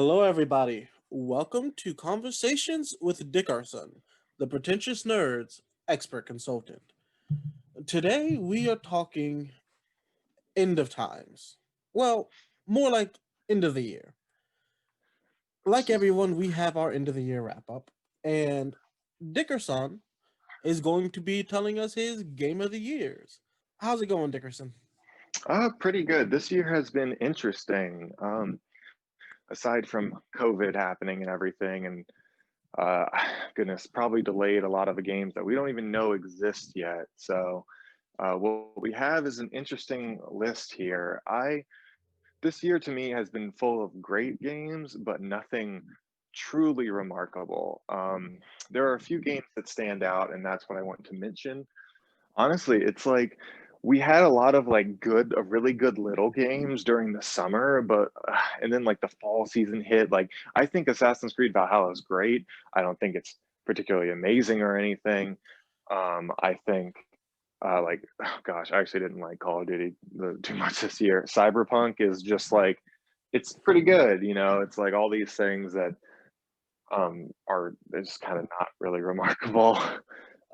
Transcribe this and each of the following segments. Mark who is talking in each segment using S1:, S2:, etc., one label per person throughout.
S1: Hello, everybody. Welcome to Conversations with Dickerson, the Pretentious Nerds expert consultant. Today, we are talking end of times. Well, more like end of the year. Like everyone, we have our end of the year wrap up, and Dickerson is going to be telling us his game of the years. How's it going, Dickerson?
S2: Pretty good. This year has been interesting. Aside from COVID happening and everything, and uh, goodness, probably delayed a lot of the games that we don't even know exist yet. So, what we have is an interesting list here. This year to me has been full of great games, but nothing truly remarkable. There are a few games that stand out, and that's what I want to mention. Honestly, it's like we had a lot of like really good little games during the summer, but and then like the fall season hit. Like I think Assassin's Creed Valhalla is great. I don't think it's particularly amazing or anything. I think like oh gosh, I actually didn't like Call of Duty too much this year. Cyberpunk is just like it's pretty good, you know. It's like all these things that are just kind of not really remarkable.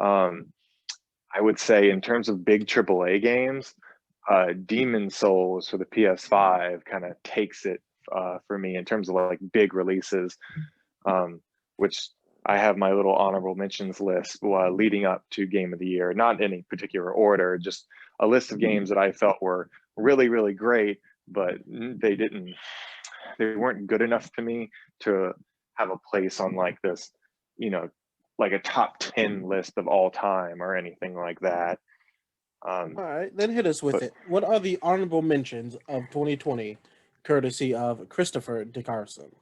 S2: Um, I would say in terms of big AAA games, Demon Souls for the PS5 kind of takes it for me in terms of like big releases, um, which I have my little honorable mentions list leading up to Game of the Year, not in any particular order, just a list of games that I felt were really, really great, but they weren't good enough to me to have a place on like this, you know, like a top 10 list of all time or anything like that. Um,
S1: All right, then hit us with
S2: but
S1: it. What are the honorable mentions of 2020, courtesy of Christopher Dickerson?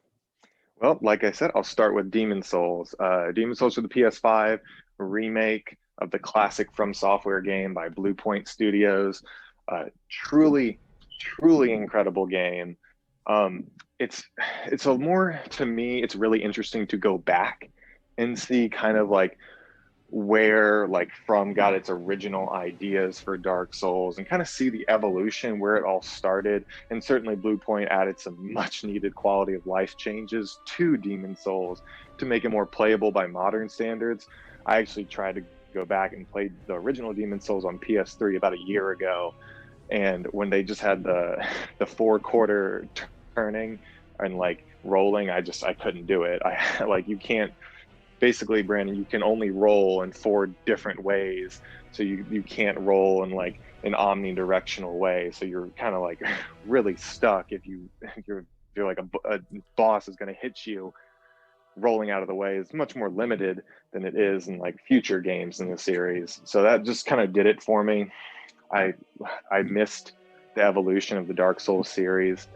S2: well, like I said, I'll start with Demon Souls. Demon Souls for the PS5, remake of the classic From Software game by Blue Point Studios. Truly, truly incredible game. Um, it's it's a more to me, it's really interesting to go back and see kind of like where like From got its original ideas for Dark Souls and kind of see the evolution where it all started. And certainly Blue Point added some much needed quality of life changes to Demon Souls to make it more playable by modern standards. I actually tried to go back and played the original Demon Souls on PS3 about a year ago, and when they just had the four quarter turning and like rolling, I couldn't do it. I like you can't basically, Brandon, you can only roll in four different ways. So you can't roll in like an omnidirectional way. So you're kind of like really stuck if you're like a boss is going to hit you. Rolling out of the way is much more limited than it is in like future games in the series. So that just kind of did it for me. I I missed the evolution of the Dark Souls series,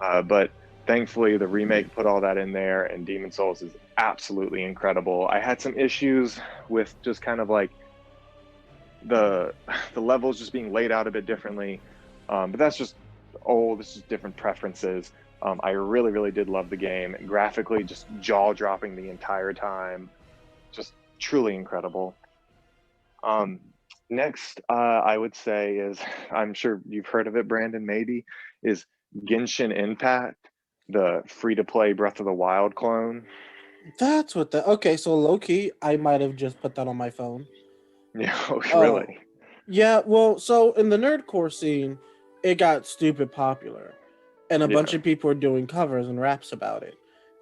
S2: but thankfully the remake put all that in there, and Demon Souls is absolutely incredible. I had some issues with just kind of like the the levels just being laid out a bit differently, but that's just this is different preferences. I really, really did love the game. Graphically, just jaw dropping the entire time, just truly incredible. Um, Next, I would say is I'm sure you've heard of it, Brandon. Maybe is Genshin Impact, the free-to-play Breath of the Wild clone.
S1: That's what the okay. So low key, I might have just put that on my phone.
S2: Yeah,
S1: Oh,
S2: really.
S1: yeah. Well, so in the nerdcore scene, it got stupid popular, and a bunch
S2: Yeah.
S1: of people were doing covers and raps about it,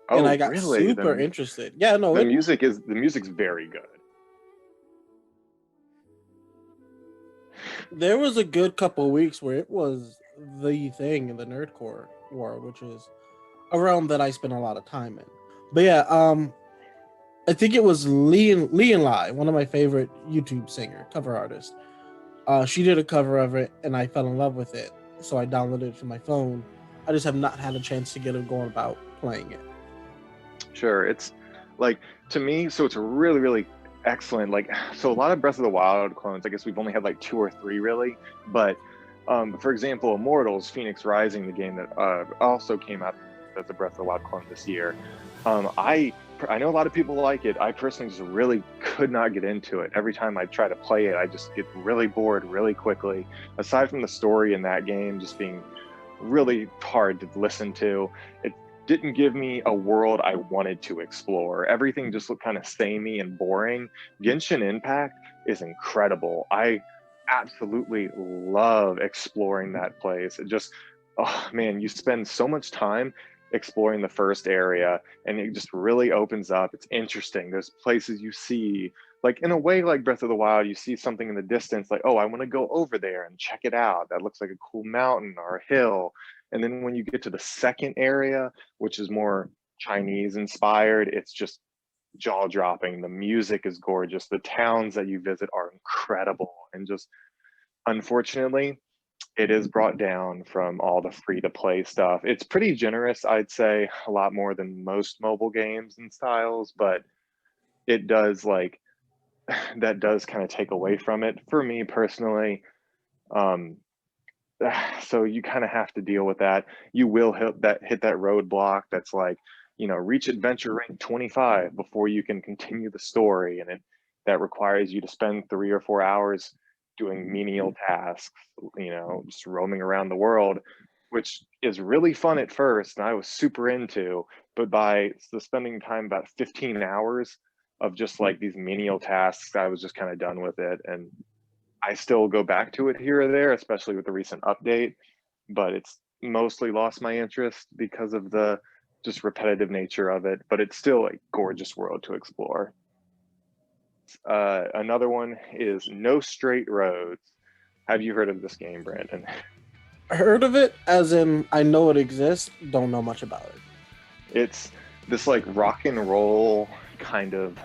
S1: and I
S2: Oh,
S1: got
S2: really?
S1: super interested. Yeah, no,
S2: The music's very good.
S1: there was a good couple weeks where it was the thing in the nerdcore world, which is a realm that I spent a lot of time in. But yeah, I think it was Lee and Lai, one of my favorite YouTube singer cover artists. She did a cover of it, and I fell in love with it. So I downloaded it to my phone. I just have not had a chance to get it going about playing it.
S2: Sure. It's like to me, so it's really, really excellent. Like, so a lot of Breath of the Wild clones, I guess we've only had like two or three really, but for example, Immortals, Phoenix Rising, the game that also came out as a Breath of the Wild clone this year. I know a lot of people like it. I personally just really could not get into it. Every time I try to play it, I just get really bored really quickly. Aside from the story in that game just being really hard to listen to, it didn't give me a world I wanted to explore. Everything just looked kind of samey and boring. Genshin Impact is incredible. I absolutely love exploring that place. It just, oh man, you spend so much time exploring the first area and it just really opens up. It's interesting. There's places you see, like in a way like Breath of the Wild, you see something in the distance, like, oh, I want to go over there and check it out. That looks like a cool mountain or a hill. And then when you get to the second area, which is more Chinese inspired, it's just jaw dropping. The music is gorgeous. The towns that you visit are incredible. And just unfortunately, it is brought down from all the free to play stuff. It's pretty generous, I'd say, a lot more than most mobile games and styles, but it does like that does kind of take away from it for me personally. Um, so you kind of have to deal with that. You will hit that roadblock that's like, reach adventure rank 25 before you can continue the story, and that requires you to spend 3 or 4 hours doing menial tasks, just roaming around the world, which is really fun at first, and I was super into, but by spending time about 15 hours of just like these menial tasks, I was just kind of done with it. And I still go back to it here or there, especially with the recent update, but it's mostly lost my interest because of the just repetitive nature of it, but it's still a gorgeous world to explore. Another one is No Straight Roads. Have you heard of this game, Brandon?
S1: Heard of it, as in I know it exists, don't know much about it.
S2: It's this like rock and roll kind of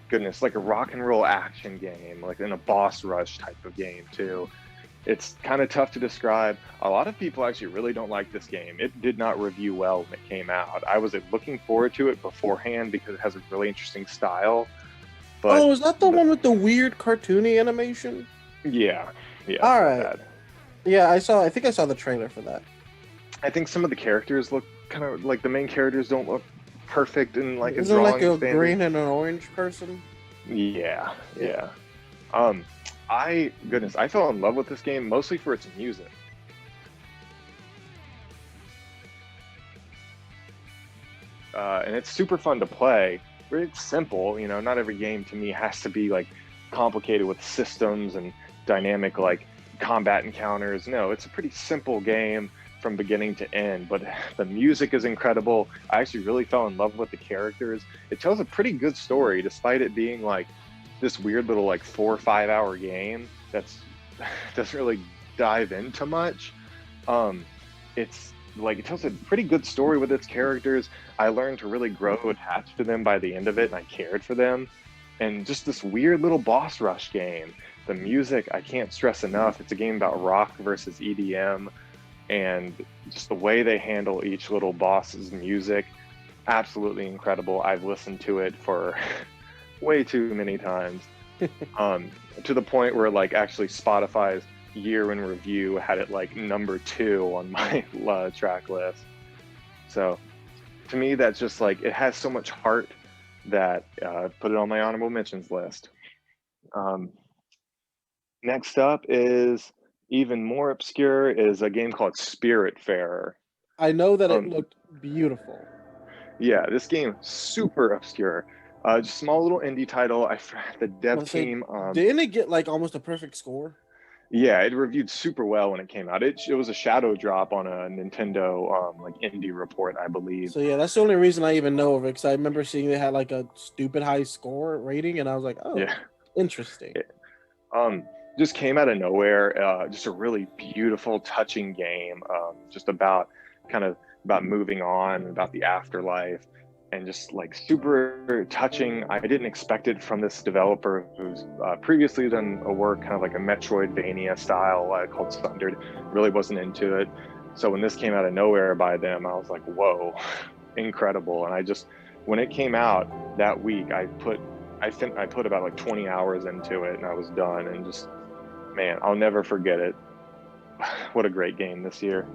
S2: goodness, like a rock and roll action game, like in a boss rush type of game too. It's kind of tough to describe. A lot of people actually really don't like this game. It did not review well when it came out. I was looking forward to it beforehand because it has a really interesting style. But
S1: is that the one with the weird cartoony animation?
S2: Yeah.
S1: All right. Yeah, I think I saw the trailer for that.
S2: I think some of the characters look kind of like the main characters don't look perfect in like
S1: Isn't
S2: a drawing
S1: like a
S2: standard.
S1: green and an orange person?
S2: Yeah. I fell in love with this game mostly for its music. And it's super fun to play. It's simple, not every game to me has to be like complicated with systems and dynamic like combat encounters. No, it's a pretty simple game from beginning to end, but the music is incredible. I actually really fell in love with the characters. It tells a pretty good story despite it being like this weird little like 4 or 5 hour game that's doesn't really dive into much. It's like it tells a pretty good story with its characters. I learned to really grow attached to them by the end of it, and I cared for them. And just this weird little boss rush game. The music, I can't stress enough. It's a game about rock versus EDM, and just the way they handle each little boss's music, absolutely incredible. I've listened to it for way too many times, to the point where like actually Spotify's year in review had it like number 2 on my track list. So to me, that's just like, it has so much heart that I put it on my honorable mentions list. Next up is even more obscure, is a game called Spiritfarer.
S1: I know that it looked beautiful.
S2: Yeah, this game, super obscure. Just small little indie title. I forgot the dev team.
S1: Didn't it get like almost a perfect score?
S2: Yeah, it reviewed super well when it came out. It was a shadow drop on a Nintendo like indie report, I believe.
S1: So yeah, that's the only reason I even know of it, because I remember seeing they had like a stupid high score rating, and I was like, oh, yeah, interesting.
S2: Just came out of nowhere. Just a really beautiful, touching game. Just about moving on, about the afterlife, and just like super touching. I didn't expect it from this developer who's previously done a work kind of like a Metroidvania style called Sundered. Really wasn't into it. So when this came out of nowhere by them, I was like, whoa, incredible. And when it came out that week, I put about like 20 hours into it, and I was done. And just, man, I'll never forget it. What a great game this year.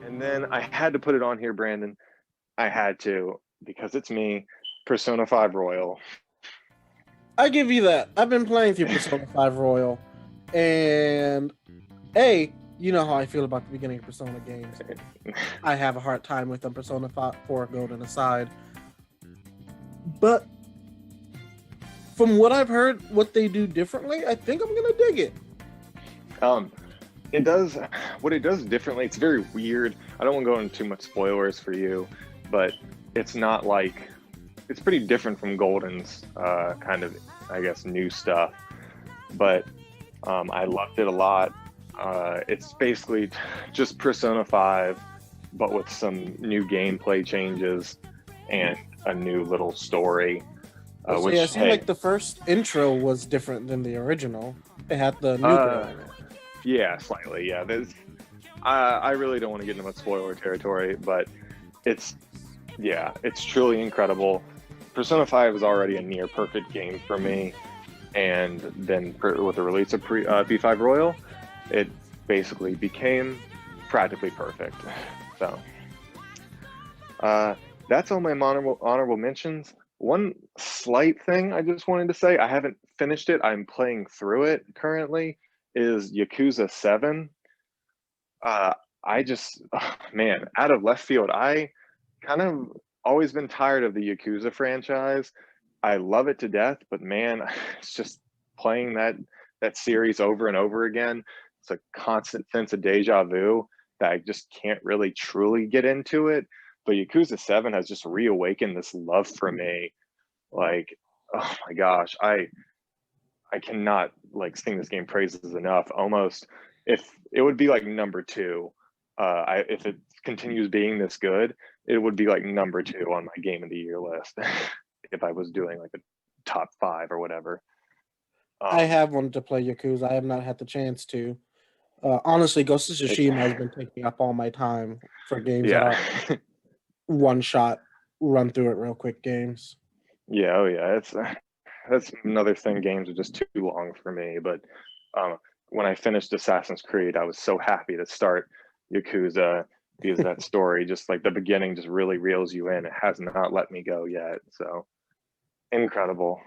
S2: And then I had to put it on here, Brandon. I had to, because it's me, Persona 5 Royal.
S1: I give you that. I've been playing through Persona 5 Royal, and you know how I feel about the beginning of Persona games. I have a hard time with them, Persona 5, 4 Golden aside. But from what I've heard, what they do differently, I think I'm gonna dig it.
S2: It does what it does differently. It's very weird. I don't want to go into too much spoilers for you, but it's not like it's pretty different from Golden's kind of, I guess, new stuff. But I loved it a lot. It's basically just Persona 5, but with some new gameplay changes and a new little story.
S1: So yeah, it seemed like the first intro was different than the original. It had the new girl in it.
S2: Yeah, slightly. Yeah, I really don't want to get into much spoiler territory, but it's truly incredible. Persona 5 is already a near perfect game for me, and then with the release of P5 Royal, it basically became practically perfect. So that's all my honorable mentions. One slight thing I just wanted to say, I haven't finished it. I'm playing through it currently. Is Yakuza 7. I just, man, out of left field, I kind of always been tired of the Yakuza franchise. I love it to death, but man, it's just playing that series over and over again. It's a constant sense of deja vu that I just can't really truly get into it. But Yakuza 7 has just reawakened this love for me. Like, oh my gosh, I cannot like sing this game praises enough. Almost, if it would be like number 2, if it continues being this good, it would be like number 2 on my game of the year list. If I was doing like a top 5 or whatever.
S1: I have wanted to play Yakuza. I have not had the chance to. Honestly, Ghost of Tsushima has been taking up all my time for games that are one shot, run through it real quick games.
S2: Yeah, oh yeah, that's another thing. Games are just too long for me. But when I finished Assassin's Creed, I was so happy to start Yakuza because that story, just like the beginning, just really reels you in. It has not let me go yet. So incredible.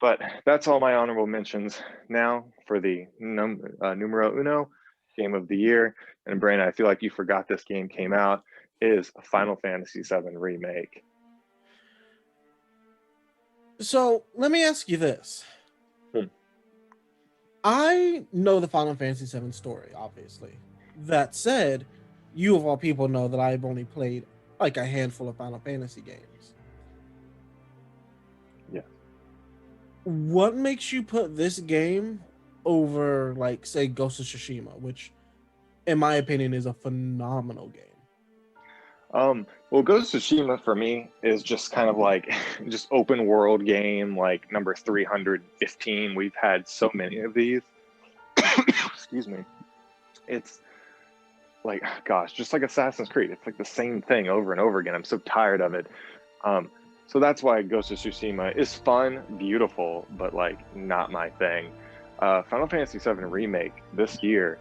S2: But that's all my honorable mentions. Now for the numero uno game of the year. And Brandon, I feel like you forgot this game came out, is Final Fantasy VII Remake.
S1: So let me ask you this. I know the Final Fantasy VII story, obviously. That said, you of all people know that I've only played like a handful of Final Fantasy games.
S2: Yeah.
S1: What makes you put this game over, like, say, Ghost of Tsushima, which, in my opinion, is a phenomenal game?
S2: Well, Ghost of Tsushima for me is just kind of like just open world game, like number 315. We've had so many of these. Excuse me. It's like, gosh, just like Assassin's Creed. It's like the same thing over and over again. I'm so tired of it. So that's why Ghost of Tsushima is fun, beautiful, but like not my thing. Final Fantasy VII Remake this year,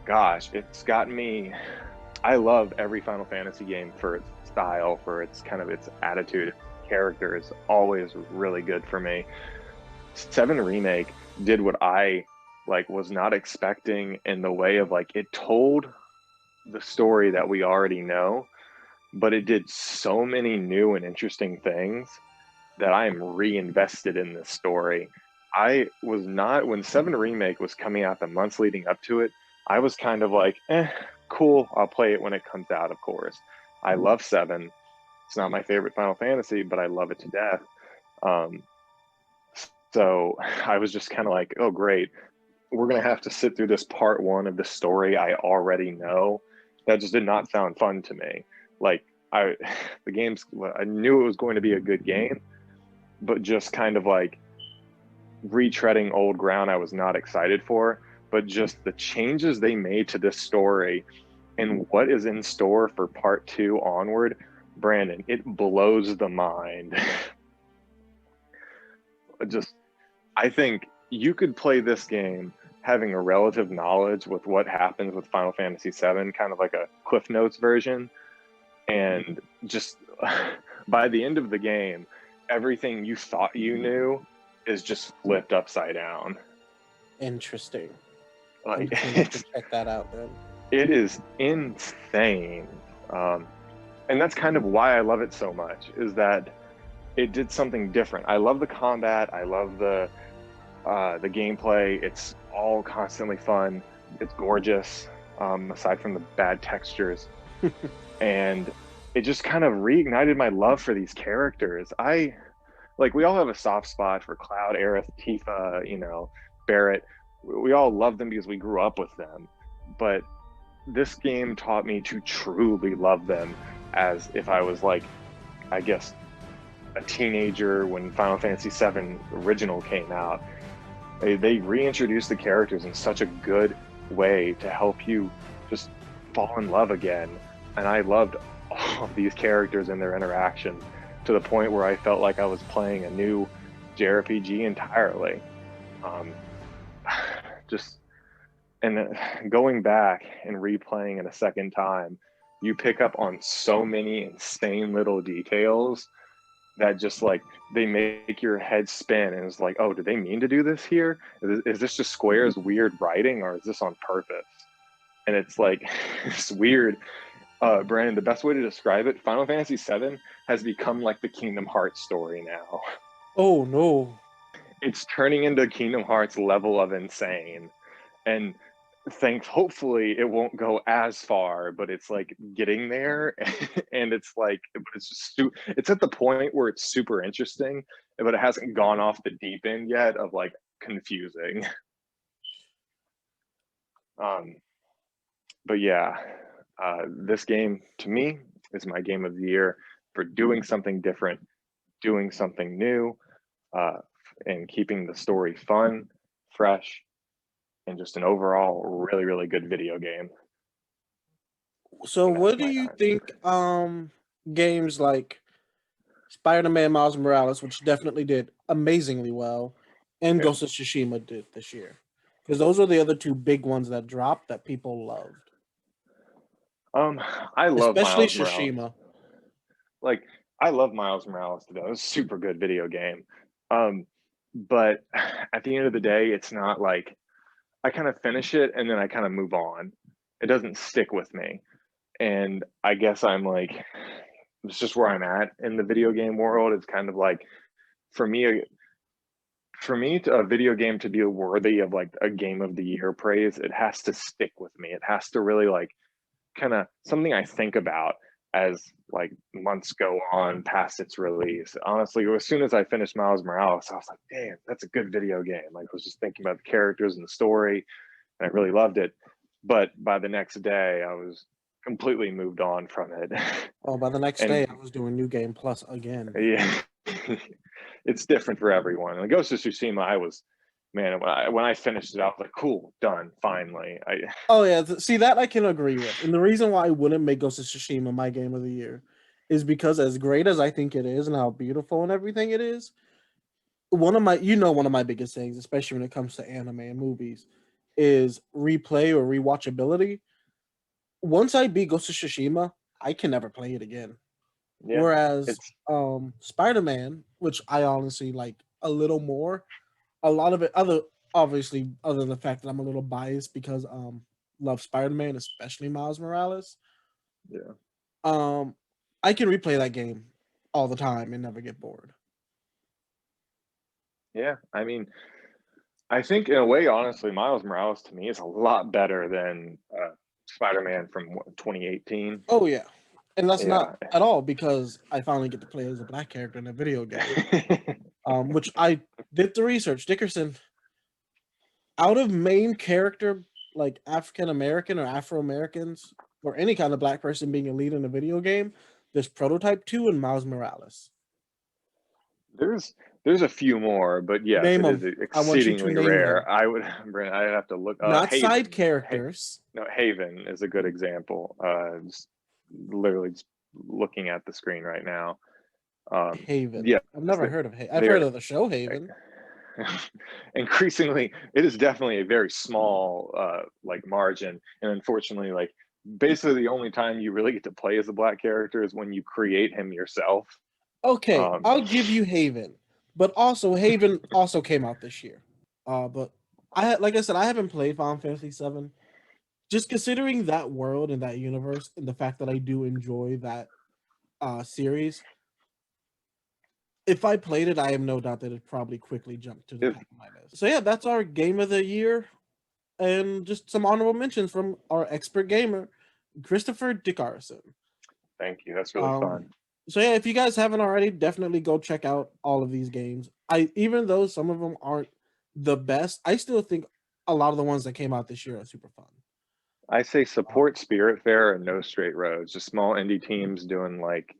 S2: gosh, it's got me. I love every Final Fantasy game for its style, for its kind of its attitude. Character is always really good for me. 7 Remake did what I like was not expecting in the way of like it told the story that we already know, but it did so many new and interesting things that I am reinvested in this story. I was not, when 7 Remake was coming out the months leading up to it, I was kind of like, cool, I'll play it when it comes out, of course. I love 7. It's not my favorite Final Fantasy, but I love it to death. So I was just kind of like, oh, great. We're going to have to sit through this part 1 of the story I already know. That just did not sound fun to me. Like, I knew it was going to be a good game, but just kind of like retreading old ground I was not excited for. But just the changes they made to this story and what is in store for part 2 onward, Brandon, it blows the mind. I think you could play this game having a relative knowledge with what happens with Final Fantasy VII, kind of like a Cliff Notes version. And just by the end of the game, everything you thought you knew is just flipped upside down.
S1: Interesting. I'm
S2: Like
S1: definitely going to check that out then.
S2: it is insane. And that's kind of why I love it so much, is that it did something different. I love the combat. I love the gameplay. It's all constantly fun. It's gorgeous, aside from the bad textures. And it just kind of reignited my love for these characters. We all have a soft spot for Cloud, Aerith, Tifa, Barrett. We all love them because we grew up with them. But this game taught me to truly love them as if I was I guess, a teenager when Final Fantasy VII Original came out. They reintroduced the characters in such a good way to help you just fall in love again. And I loved all of these characters and their interactions to the point where I felt like I was playing a new JRPG entirely. And going back and replaying it a second time, you pick up on so many insane little details that just they make your head spin, and it's like, oh, did they mean to do this here? Is this just Square's weird writing, or is this on purpose? And it's it's weird. Brandon, the best way to describe it, Final Fantasy VII has become like the Kingdom Hearts story now.
S1: Oh no.
S2: It's turning into Kingdom Hearts level of insane. And hopefully it won't go as far, but it's getting there. And it's just it's at the point where it's super interesting, but it hasn't gone off the deep end yet of confusing. But yeah, this game to me is my game of the year for doing something different, doing something new, and keeping the story fun, fresh, and just an overall really, really good video game.
S1: So what do you think games like Spider-Man Miles Morales, which definitely did amazingly well, and Ghost of Tsushima did this year? Because those are the other two big ones that dropped that people loved.
S2: I love
S1: Especially
S2: Miles Morales.
S1: Tsushima.
S2: I love Miles Morales today. It was a super good video game. But at the end of the day, it's not I kind of finish it and then I kind of move on. It doesn't stick with me. And I guess I'm it's just where I'm at in the video game world. It's kind of for me, a video game to be worthy of a game of the year praise, it has to stick with me. It has to really kind of something I think about as months go on past its release. Honestly, as soon as I finished Miles Morales, I was like, damn, that's a good video game. I was just thinking about the characters and the story, and I really loved it. But by the next day, I was completely moved on from it.
S1: Oh, by the next day, I was doing New Game Plus again.
S2: Yeah. It's different for everyone. And Ghost of Tsushima, when I finished it, I was like, cool, done, finally.
S1: Oh yeah, see that I can agree with. And the reason why I wouldn't make Ghost of Tsushima my game of the year is because as great as I think it is and how beautiful and everything it is, one of my biggest things, especially when it comes to anime and movies, is replay or rewatchability. Once I beat Ghost of Tsushima, I can never play it again.
S2: Yeah,
S1: Whereas Spider-Man, which I honestly like a little more, a lot of it obviously other than the fact that I'm a little biased because love Spider-Man, especially Miles Morales.
S2: Yeah.
S1: I can replay that game all the time and never get bored.
S2: Yeah, I think in a way, honestly, Miles Morales to me is a lot better than Spider-Man from 2018.
S1: Oh yeah. And that's not at all because I finally get to play as a black character in a video game. Which I did the research. Dickerson, out of main character like African American or Afro Americans or any kind of black person being a lead in a video game, there's Prototype 2 and Miles Morales.
S2: There's a few more, but yes,
S1: Name
S2: it is
S1: them. I want you to
S2: exceedingly
S1: name
S2: rare.
S1: them.
S2: I'd have to look.
S1: Not
S2: Haven.
S1: side characters.
S2: Haven is a good example. Just literally just looking at the screen right now.
S1: Haven.
S2: Yeah,
S1: I've never heard of Haven. I've heard of the show Haven.
S2: Increasingly, it is definitely a very small margin, and unfortunately, basically the only time you really get to play as a black character is when you create him yourself.
S1: Okay,
S2: Um,
S1: I'll give you Haven, but also Haven also came out this year. But like I said, I haven't played Final Fantasy VII. Just considering that world and that universe, and the fact that I do enjoy that series, if I played it, I have no doubt that it'd probably quickly jump to the
S2: it,
S1: top of my list. So yeah, that's our game of the year, and just some honorable mentions from our expert gamer, Christopher Dickerson.
S2: thank you. That's really
S1: Um,
S2: fun.
S1: so yeah, if you guys haven't already, definitely go check out all of these games. Even though some of them aren't the best, I still think a lot of the ones that came out this year are super fun.
S2: I say
S1: Um,
S2: support Spiritfarer and No Straight Roads, just small indie teams doing like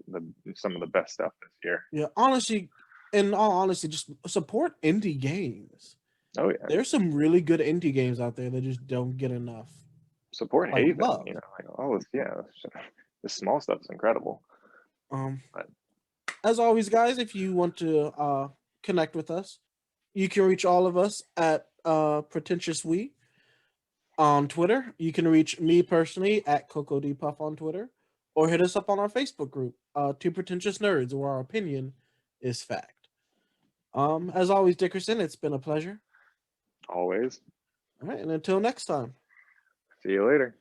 S2: some of the best stuff this year.
S1: yeah, honestly, in all honesty, just support indie games.
S2: Oh yeah,
S1: There's some really good indie games out there that just don't get enough
S2: support Haven.
S1: love.
S2: Like all this, yeah, the small stuff is incredible.
S1: Um,
S2: But
S1: as always, guys, if you want to connect with us, you can reach all of us at Pretentious We on Twitter. You can reach me personally at Coco D Puff on Twitter, or hit us up on our Facebook group, Two Pretentious Nerds, where our opinion is fact. As always, Dickerson, it's been a pleasure.
S2: always,
S1: All right, and until next time.
S2: see you later.